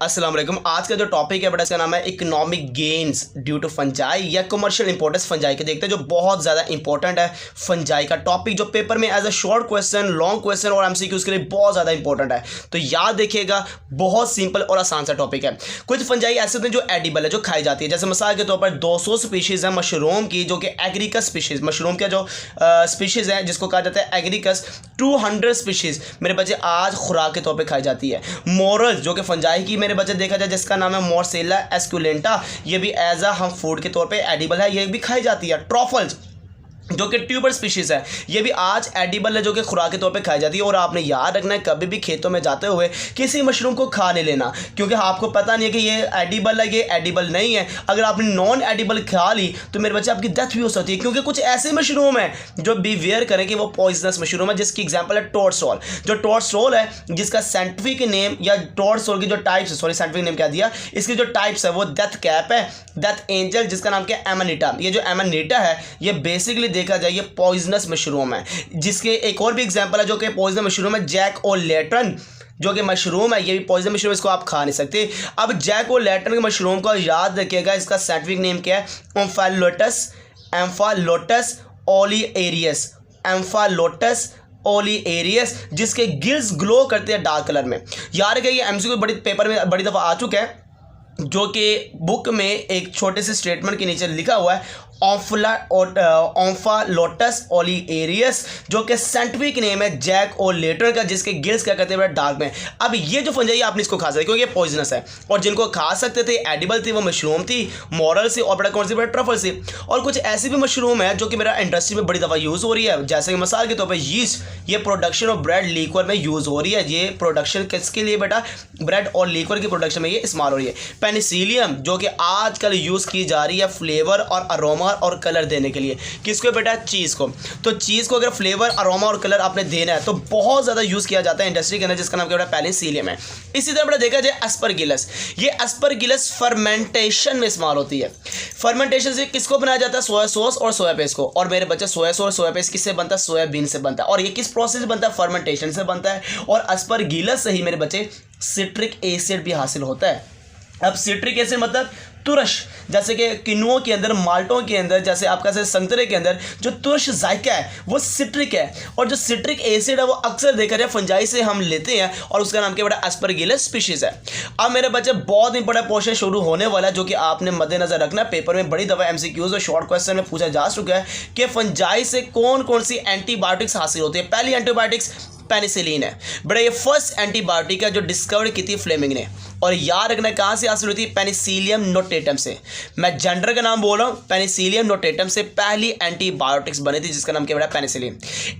अस्सलाम वालेकुम। आज का जो टॉपिक है बेटा इसका नाम है economic gains due to fungi या कमर्शियल इंपॉर्टेंस फंजाई के देखते हैं, जो बहुत ज़्यादा इंपॉर्टेंट है। फंजाई का टॉपिक जो पेपर में as a short question, long question और एमसीक्यूज के लिए बहुत ज़्यादा इंपॉर्टेंट है, तो याद देखिएगा। बहुत सिंपल और आसान सा टॉपिक है। कुछ फंजाई ऐसे होते हैं जो एडिबल है, जो खाई जाती है। जैसे मिसाल के तौर पर 200 स्पीशीज़ है मशरूम की, जो कि एग्रीकस स्पीशीज़, मशरूम का जो स्पीशीज़ है जिसको कहा जाता है एग्रीकस। 200 स्पीशीज़ मेरे बच्चे आज खुराक के तौर पर खाई जाती है। मोरल जो कि फंजाई की मेरे बच्चे देखा जाए, जिसका नाम है मोर्सेला एस्कुलेंटा, ये भी एज अ हम फूड के तौर पे एडिबल है, ये भी खाई जाती है। ट्रॉफल्स जो कि ट्यूबर स्पीशीज़ है, ये भी आज एडिबल है, जो कि खुराक के तौर पे खाई जाती है। और आपने याद रखना है कभी भी खेतों में जाते हुए किसी मशरूम को खा नहीं लेना, क्योंकि आपको पता नहीं है कि ये एडिबल है, ये एडिबल नहीं है। अगर आपने नॉन एडिबल खा ली तो मेरे बच्चे आपकी डेथ भी हो सकती है, क्योंकि कुछ ऐसे मशरूम है जो बीवेयर करें कि वो पॉइजनस मशरूम है, जिसकी एग्जाम्पल है टोर्सोल। जो टोर्सोल है, जिसका साइंटिफिक नेम या टोर्सोल की जो टाइप्स, सॉरी साइंटिफिक नेम क्या दिया, इसकी जो टाइप्स है वो डेथ कैप है, डेथ एंजल, जिसका नाम क्या है एमानिटा। ये जो एमानिटा है ये बेसिकली देखा जाए ये पॉइजनस मशरूम है। जिसके एक और भी एग्जांपल है जो कि पॉइजनस मशरूम है, जैक ओ लैटरन, जो कि मशरूम है, ये भी पॉइजन मशरूम, इसको आप खा नहीं सकते। अब जैक ओ लैटरन के मशरूम को याद रखिएगा, इसका साइंटिफिक नेम क्या है, एम्फालोटस ओलिएरियस, एम्फालोटस ओलिएरियस, जिसके गिल्स ग्लो करते हैं डार्क कलर में। याद रखिए ये एमसीक्यू बड़ी पेपर में बड़ी दफ़ा आ चुका है, जो कि बुक में एक छोटे से स्टेटमेंट के नीचे लिखा हुआ है ओम्फालोटस ओलिएरियस, जो कि साइंटिफिक नेम है जैक ओ लेटर का, जिसके गिल्स क्या करते हैं डार्क में। अब ये जो फंजाई आपने इसको खा सकते क्योंकि ये पॉइजनस है, और जिनको खा सकते थे एडिबल थी वो मशरूम थी, मॉरल से, और बड़ा कौन सी, बड़ा ट्रफल से। और कुछ ऐसी भी मशरूम है जो कि मेरा इंडस्ट्री में बड़ी दफ़ा यूज़ हो रही है, जैसे कि मिसाल के तौर पर यीस्ट, ये प्रोडक्शन ऑफ ब्रेड लीक्वर में यूज़ हो रही है। ये प्रोडक्शन किसके लिए बेटा, ब्रेड और लीक्वर की प्रोडक्शन में ये इस्तेमाल हो रही है। पेनिसिलियम जो कि आजकल यूज़ की जा रही है फ्लेवर और अरोमा और कलर देने के लिए। किसको बेटा, चीज़ को। तो चीज़ को अगर फ्लेवर, अरोमा और कलर आपने देना है तो बहुत ज़्यादा यूज़ किया जाता है इंडस्ट्री के अंदर, जिसका नाम क्या बेटा, पेनिसिलियम है। इसी तरह बेटा देखा जाए एस्परगिलस, ये एस्परगिलस फर्मेंटेशन में इस्तेमाल होती है। फर्मेंटेशन से किसको बनाया जाता है, सोया सॉस और सोया पेस्ट को। और मेरे बच्चे सोया सॉस और सोया पेस्ट किससे बनता है, सोयाबीन से बनता है। और ये किस प्रोसेस से बनता है, फर्मेंटेशन से बनता है। और एस्परगिलस से ही मेरे बच्चे सिट्रिक एसिड भी हासिल होता है। अब सिट्रिक एसिड मतलब तुरश, जैसे कि किनुओं के अंदर, माल्टों के अंदर, जैसे आपका से संतरे के अंदर जो तुरश जायका है वो सिट्रिक है। और जो सिट्रिक एसिड है वो अक्सर देखा जाए फंजाई से हम लेते हैं, और उसका नाम क्या बेटा, एस्परगिलस स्पीशीज़ है। अब मेरे बच्चे बहुत इंपॉर्टेंट पोर्शन शुरू होने वाला है, जो कि आपने मद्देनजर रखना। पेपर में बड़ी दफ़ा एमसीक्यूज और शॉर्ट क्वेश्चन में पूछा जा चुका है कि फंजाई से कौन कौन सी एंटीबायोटिक्स हासिल होती है। पहली एंटीबायोटिक्स पेनिसिलिन है बेटा, ये फर्स्ट एंटीबायोटिक है जो डिस्कवर की थी फ्लेमिंग ने। और याद रखना कहाँ से हासिल होती है, पेनिसिलियम नोटेटम से। मैं जेंडर का नाम बोल रहा हूँ, पेनिसिलियम नोटेटम से पहली एंटीबायोटिक्स बनी थी, जिसका नाम क्या बेटा, पेनिसिलिन।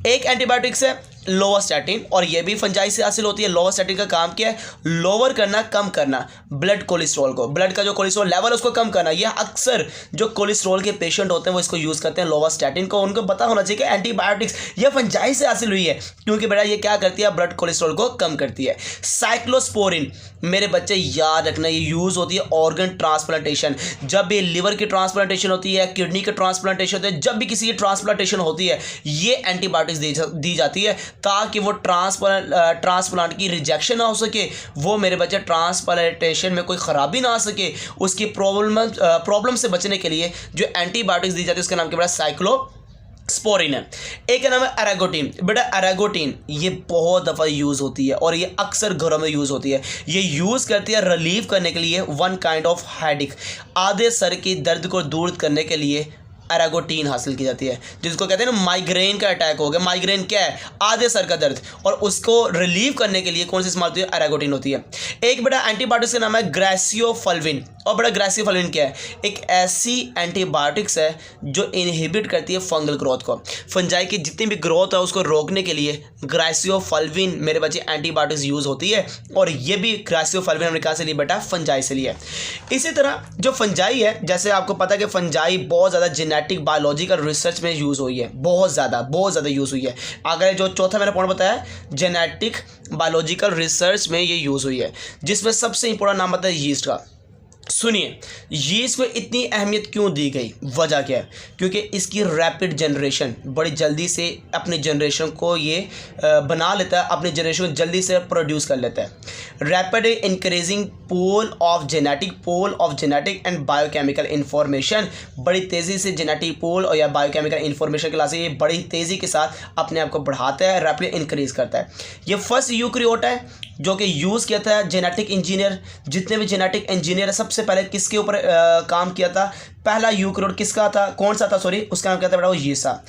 एक एंटीबायोटिक्स है लोवास्टैटिन, और ये भी फंजाई से हासिल होती है। लोवास्टैटिन का काम क्या है, लोअर करना, कम करना ब्लड कोलेस्ट्रॉल को, ब्लड का जो कोलेस्ट्रॉल लेवल उसको कम करना। यह अक्सर जो कोलेस्ट्रॉल के पेशेंट होते हैं वो इसको यूज़ करते हैं, लोवास्टैटिन को। उनको पता होना चाहिए कि एंटीबायोटिक्स ये फंजाई से हासिल हुई है, क्योंकि बेटा ये क्या करती है, ब्लड कोलेस्ट्रॉल को कम करती है। साइक्लोस्पोरिन मेरे बच्चे याद रखना, ये यूज़ होती है ऑर्गन ट्रांसप्लांटेशन। जब भी लिवर की ट्रांसप्लांटेशन होती है, किडनी की ट्रांसप्लांटेशन होती है, जब भी किसी की ट्रांसप्लांटेशन होती है, ये एंटीबायोटिक्स दी जाती है, ताकि वो ट्रांसप्लांट की रिजेक्शन ना हो सके, वो मेरे बच्चे ट्रांसप्लांटेशन में कोई ख़राबी ना आ सके, उसकी प्रॉब्लम से बचने के लिए जो एंटीबायोटिक्स दी जाती है उसका नाम क्या बेटा, साइक्लोस्पोरिन है। एक का नाम है एरागोटिन। बेटा एरागोटिन ये बहुत दफ़ा यूज़ होती है, और ये अक्सर घरों में यूज़ होती है। ये यूज़ करती है रिलीव करने के लिए, वन काइंड ऑफ हेडेक, आधे सर की दर्द को दूर करने के लिए एरागोटिन हासिल की जाती है, जिसको कहते हैं ना माइग्रेन का अटैक हो गया। माइग्रेन क्या है, आधे सर का दर्द, और उसको रिलीव करने के लिए कौन सी इस्तेमाल होती है, एरागोटिन होती है। एक बेटा एंटीबायोटिक्स का नाम है ग्रासियोफल्विन। और बड़ा ग्रासियोफल्विन क्या है, एक ऐसी एंटीबायोटिक्स है जो इनहिबिट करती है फंगल ग्रोथ को। फंजाई की जितनी भी ग्रोथ है उसको रोकने के लिए ग्रासियोफल्विन मेरे बच्चे एंटीबायोटिक्स यूज़ होती है, और ये भी ग्रासियोफल्विन हमने कहाँ से ली बेटा, फंजाई से लिया। इसी तरह जो फंजाई है, जैसे आपको पता है कि फंजाई बहुत ज़्यादा जेनेटिक बायोलॉजिकल रिसर्च में यूज़ हुई है, बहुत ज़्यादा यूज़ हुई है। अगर जो चौथा मैंने पॉइंट बताया, जेनेटिक बायोलॉजिकल रिसर्च में ये यूज़ हुई है, जिसमें सबसे इंपॉर्टेंट नाम आता है यीस्ट का। सुनिए, यीस्ट को इतनी अहमियत क्यों दी गई, वजह क्या है? क्योंकि इसकी रैपिड जनरेशन, बड़ी जल्दी से अपने जनरेशन को ये बना लेता है, अपने जनरेशन को जल्दी से प्रोड्यूस कर लेता है। Rapid increasing pool of genetic and biochemical information, बड़ी तेज़ी से जेनेटिक पूल और या बायोकेमिकल इंफॉर्मेशन के लासे ये बड़ी तेज़ी के साथ अपने आप को बढ़ाता है, रैपिड इंक्रीज करता है। ये फर्स्ट यूकैरियोट है जो कि यूज़ किया था जेनेटिक इंजीनियर। जितने भी जेनेटिक इंजीनियर है, सबसे पहले किसके ऊपर काम किया था? पहला यूकैरियोट किसका था, कौन सा था, सॉरी, उसका नाम क्या था बेटा? वो यीस्ट था।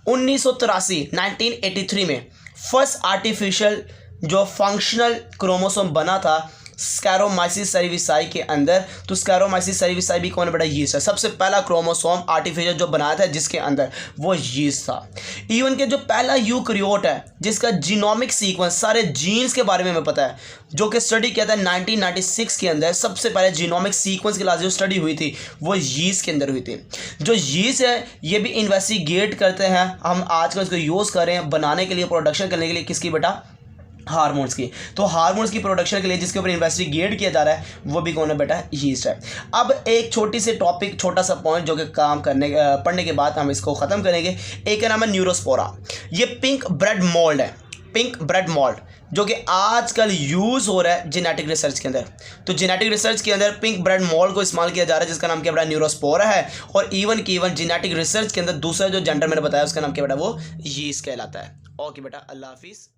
1983 में फर्स्ट आर्टिफिशियल जो फंक्शनल क्रोमोसोम बना था स्कैरोमाइसिस सेरेविसाई के अंदर। तो स्कैरोमाइसिस सेरेविसाई भी कौन बड़ा? यीस्ट है। सबसे पहला क्रोमोसोम आर्टिफिशियल जो बनाया था जिसके अंदर, वो यीस्ट था। इवन के जो पहला यूकैरियोट है जिसका जीनोमिक सीक्वेंस, सारे जीन्स के बारे में हमें पता है, जो कि स्टडी किया था 1996 के अंदर, सबसे पहले जीनोमिक सीक्वेंस के लिए जो स्टडी हुई थी वो यीस्ट के अंदर हुई थी। जो यीस्ट है ये भी इन्वेस्टिगेट करते हैं, हम आजकल इसको यूज़ कर रहे हैं बनाने के लिए, प्रोडक्शन करने के लिए, किसकी बेटा? हार्मोन्स की। तो हार्मोन्स की प्रोडक्शन के लिए जिसके ऊपर इन्वेस्टिगेट किया जा रहा है वो भी कौन है बेटा? यीस्ट है। अब एक छोटी सी टॉपिक, छोटा सा पॉइंट जो कि पढ़ने के बाद हम इसको ख़त्म करेंगे। एक का नाम है न्यूरोस्पोरा। ये पिंक ब्रेड मोल्ड है, पिंक ब्रेड मोल्ड, जो कि आजकल यूज़ हो रहा है जेनेटिक रिसर्च के अंदर। तो जेनेटिक रिसर्च के अंदर पिंक ब्रेड मोल्ड को इस्तेमाल किया जा रहा है जिसका नाम क्या बेटा? न्यूरोस्पोरा है। और इवन जेनेटिक रिसर्च के अंदर दूसरा जो जेंडर मैंने बताया उसका नाम क्या बेटा? वो यीस्ट कहलाता है। ओके बेटा, अल्लाह हाफिज़।